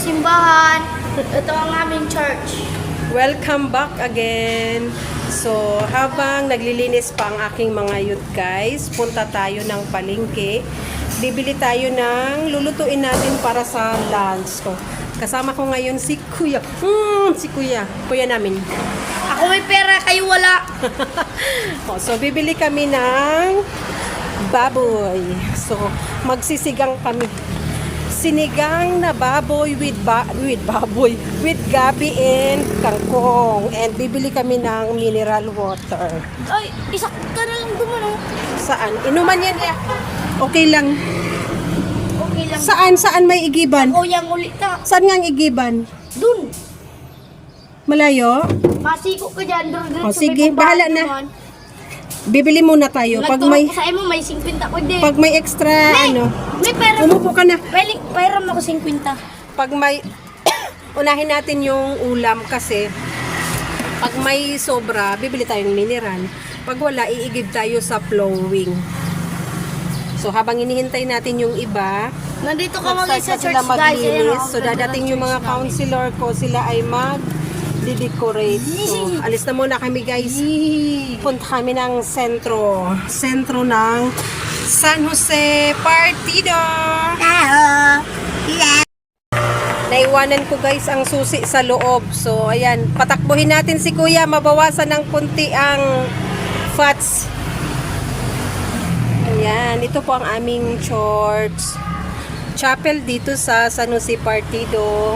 simbahan. Ito ang aming church. Welcome back again. So, habang naglilinis pa ang aking mga youth guys, punta tayo ng palengke. Bibili tayo ng lulutuin natin para sa lunch. So, kasama ko ngayon si Kuya. Kuya namin. Ako may pera, kayo wala. So, bibili kami ng baboy. So, magsisigang kami. Sinigang na baboy with gabi and kangkong. And bibili kami ng mineral water. Ay, isa ka na lang dumano. Saan? Inuman yan eh. Okay lang. Okay lang. Saan may igiban? Ako yung ulit na. Saan nga ang igiban? Dun. Malayo? Masiko ka dyan. Doon, O sige, bahala na. Bibili muna tayo. Pag may sa mo, may 50 ko din. pag may extra May pera. umupo ka na. Pera mo ko 50. Pag may unahin natin yung ulam kasi pag may sobra, bibili tayong mineral. Pag wala, iigib tayo sa flowing. So habang inihintay natin yung iba, Nandito ka mga sa church sila guys. maglinis. So dadating yung mga counselor ko, sila ay mag-decorate. So alis na muna kami guys. Punta kami ng sentro ng San Jose Partido. Naiwanan ko guys ang susi sa loob. So ayan, patakbuhin natin si Kuya, mabawasan ng kunti ang fats. Ayan, ito po ang aming church chapel dito sa San Jose Partido.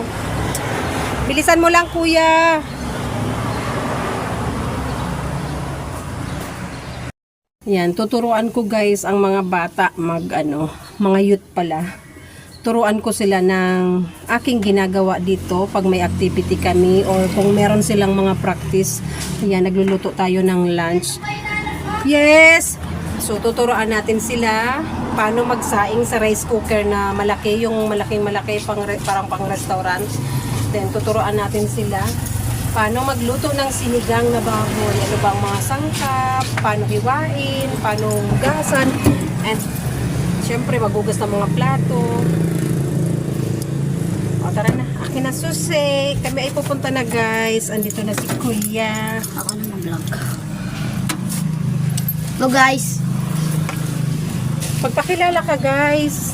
Bilisan mo lang Kuya. Yan, tuturuan ko guys ang mga bata mga youth pala. Turuan ko sila ng aking ginagawa dito pag may activity kami or kung meron silang mga practice. Yan, nagluluto tayo ng lunch. Yes! So, tuturuan natin sila paano magsaing sa rice cooker na malaki, yung malaking-malaki parang pang restaurant. Then, tuturuan natin sila paano magluto ng sinigang na baboy. Ano bang mga sangkap, paano hiwain, paano hugasan, and syempre maghugas ng mga plato. O tara na, akin na susi. Kami ay pupunta na guys. Andito na si Kuya. Ako na mag-vlog. So guys, Pagpakilala ka guys.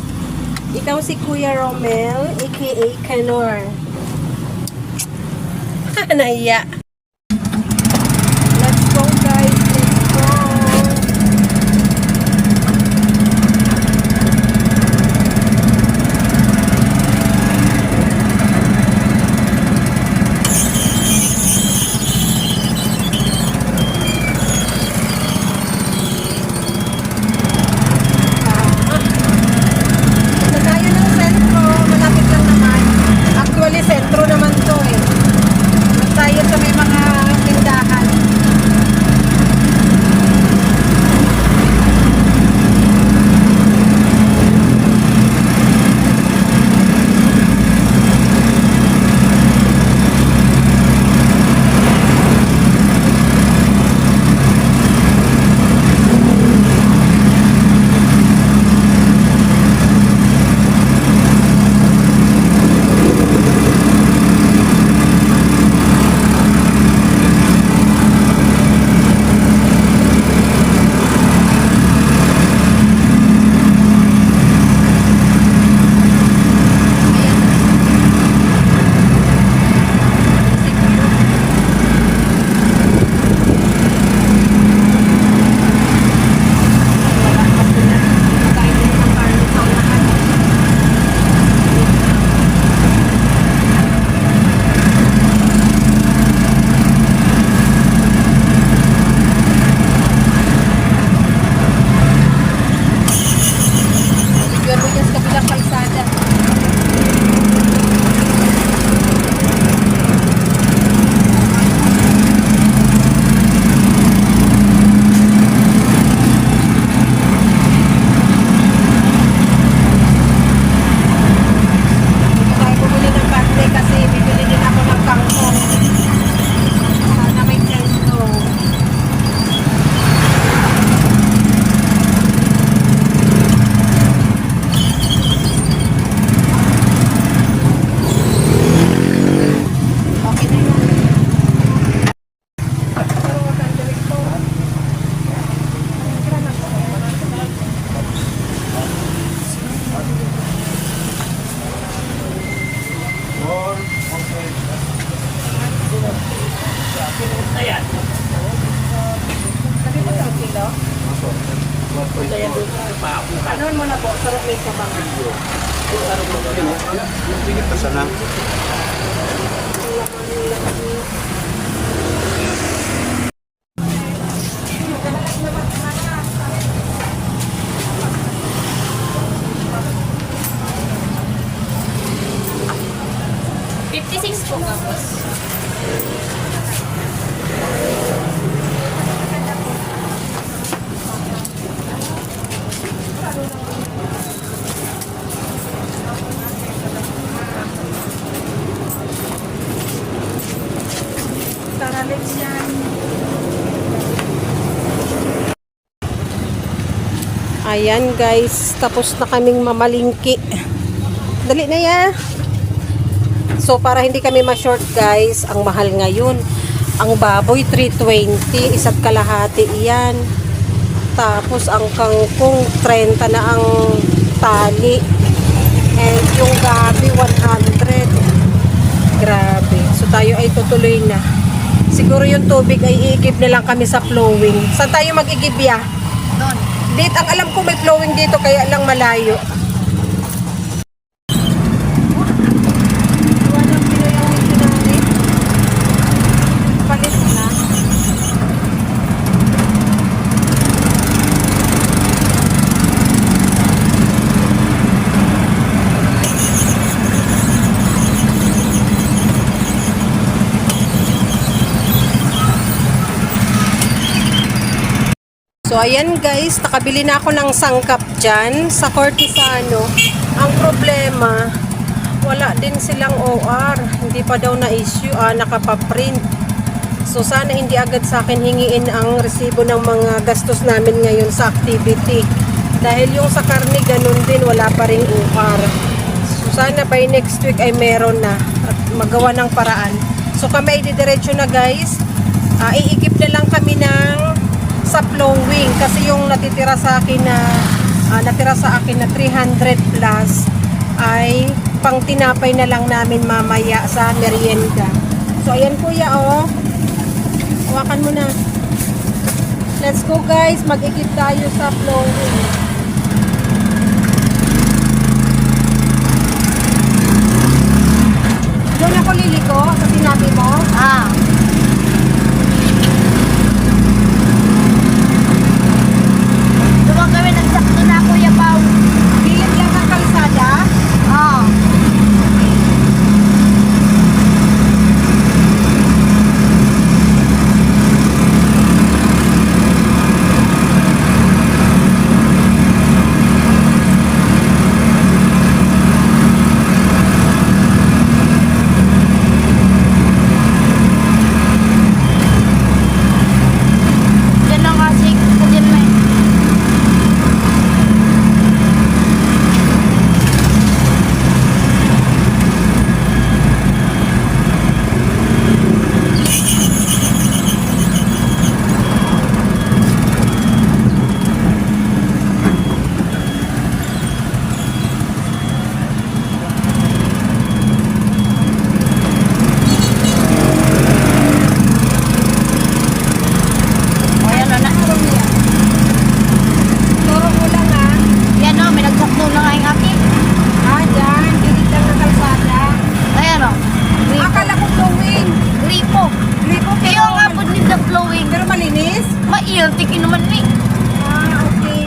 Ikaw si Kuya Romel, aka Kanor. Naiya. Let's go guys. Let's go. Punta tayo ng sentro. Malapit lang naman. Actually, sentro naman to eh. Tayo sa may Sabi mo sa kilo? Ano mo na po? Sarap may sabangan. Sana. Po, kapos. Taralits yan. Ayan guys, tapos na kaming mamalingki. Dali na ya. So para hindi kami ma-short guys, ang mahal ngayon. Ang baboy 320, isa't kalahati iyan. Tapos ang kangkong 30 na ang tali. And yung gabi 100. Grabe. So tayo ay tutuloy na. Siguro yung tubig ay iigib na lang kami sa flowing. Saan tayo mag-igib ya? Doon. Dito, ang alam ko may flowing dito kaya lang malayo. Walang pinayang missionary. Palit na. So ayan guys, nakabili na ako ng sangkap dyan sa Cortisano. Ang problema, wala din silang OR. Hindi pa daw na-issue, nakapaprint. So sana hindi agad sa akin hingiin ang resibo ng mga gastos namin ngayon sa activity. Dahil yung sa karne ganun din, wala pa ring OR. So sana by next week ay meron na at magawa ng paraan. So kami ay didiretso na guys. Iikip na lang kami ng sa flowing kasi yung natitira sa akin na 300 plus ay pang tinapay na lang namin mamaya sa merienda. So ayan kuya oh, hawakan mo na. Let's go guys, mag-ikip tayo sa flowing. Doon ako liliko sa sinabi mo. Duwag kami nagsakto na, Kuya Pao. Bilid lang ang kalsada. Yan lang kasi, kadyan na eh. O, yan o na. Turo mo lang ha. Yan o, may nagsakto na nga yung aki. Dyan, bilid lang ang kalsada. Ayan o. Akala ko flowing. Gripo. Gripo Kayo ang apod ni the flowing. Pero malinis? Maiyang tiki naman ni. Okay.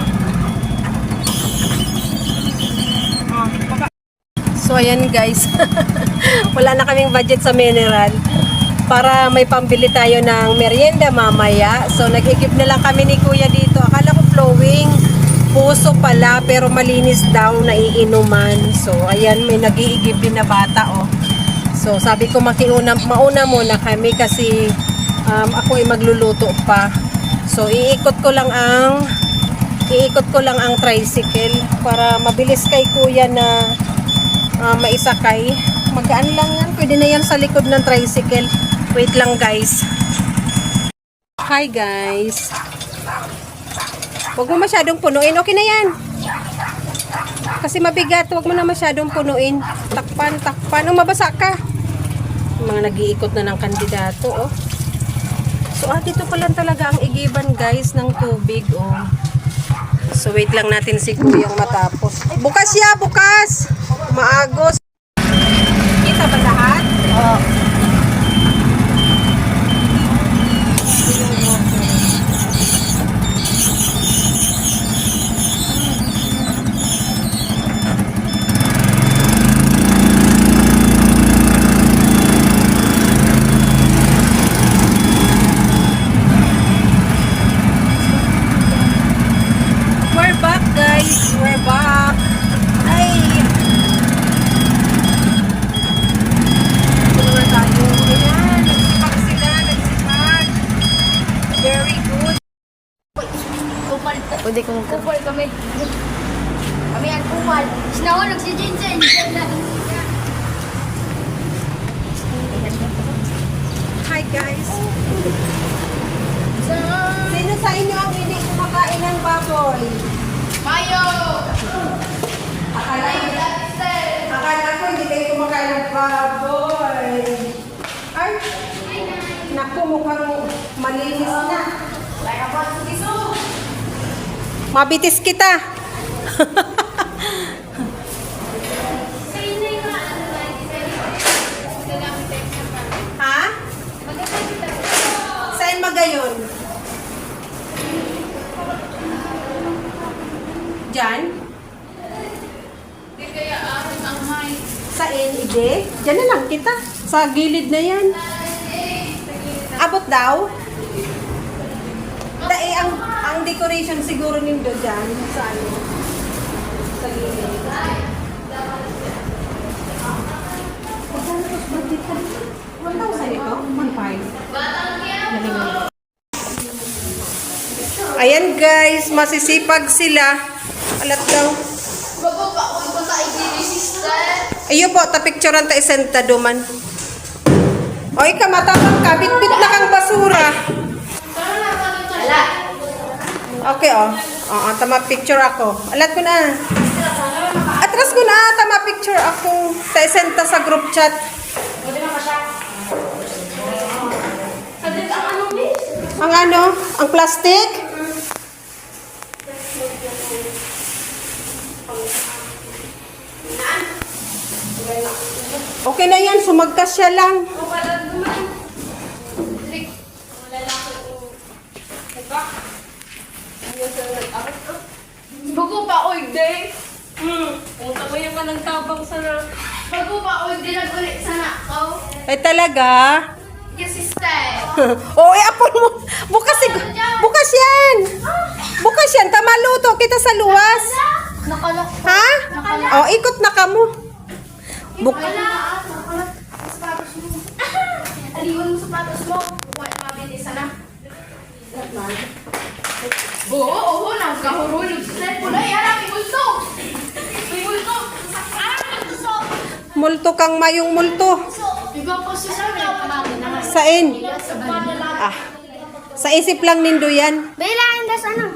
So ayan guys, wala na kaming budget sa mineral para may pambili tayo ng merienda mamaya. So nag-igib na lang kami ni kuya dito. Akala ko flowing, puso pala pero malinis daw na iinuman. So ayan, may nag-iigib din na bata oh. So sabi ko mauna muna kami kasi ako ay magluluto pa. So iikot ko lang ang tricycle para mabilis kay kuya na maisakay. Magaan lang yan. Pwede na yan sa likod ng tricycle. Wait lang guys. Hi guys. Huwag mo masyadong punuin. Okay na yan. Kasi mabigat. Huwag mo na masyadong punuin. Takpan. Mabasa ka. Mga nag-iikot na ng kandidato. Oh. So, dito pa lang talaga ang igiban, guys, ng tubig, oh. So, wait lang natin si Kuyang matapos. Bukas siya, bukas! Maagos. Kita ba lahat? Oo. We're back, guys. We're back. Ay! Ito naman tayo. Ayan, nagsipag sila. Nagsipag. Very good. Kupal. Pwede kong kupal kami. Kami ang kupal. Sinahulog si Jinjen. Hi, guys. Sino sa inyo ang hindi kumakain ng baboy? Mayo! Akala ko hindi kayo kumakain ng baboy. Ay, naku, mukhang malinis na. Mabitis kita. Ha? Saan magayon? Diyan? Saan, ide? Diyan na lang kita. Sa gilid na yan. Abot daw? Dahil ang decoration siguro nindo dyan. Sa ano? Sa gilid. Magkano ito? Budget ka? 1,000 ito? 1,500. Ayan guys, masisipag sila. Alat daw. Bago pa ako ito sa IGB sister. Iyo po, ta-picturean ta isenta duman. O ika, matapang ka. Bit-bit na kang basura. Wala. Okay, oh. Oo, tama picture ako. Alat ko na. Atras ko na, tama picture ako. Ta isenta sa group chat. Ang ano? Ang plastic? Okay na yan, sumagkas siya lang. Bago pa oy day. Kung tabayan ka ng tabang sa... Bago pa oy day nag-ulit sa nakaw. Ay talaga? Yes sister. Oo, apon mo. Bukas yan. Bukas yan, tamaluto kita sa luwas. Nakalak. Ha? O, ikot na ka mo. Nakalak. Sapatos mo. Aliwan mo sapatos mo. Wala mabili sana. Oo, nagkahurulog sa cellphone. Ay, harap, ibulto. Ibulto. Multo kang mayong multo. Iba po siya sa amin. Sain? Ah, sa isip lang nindo yan. Bailaan das ano?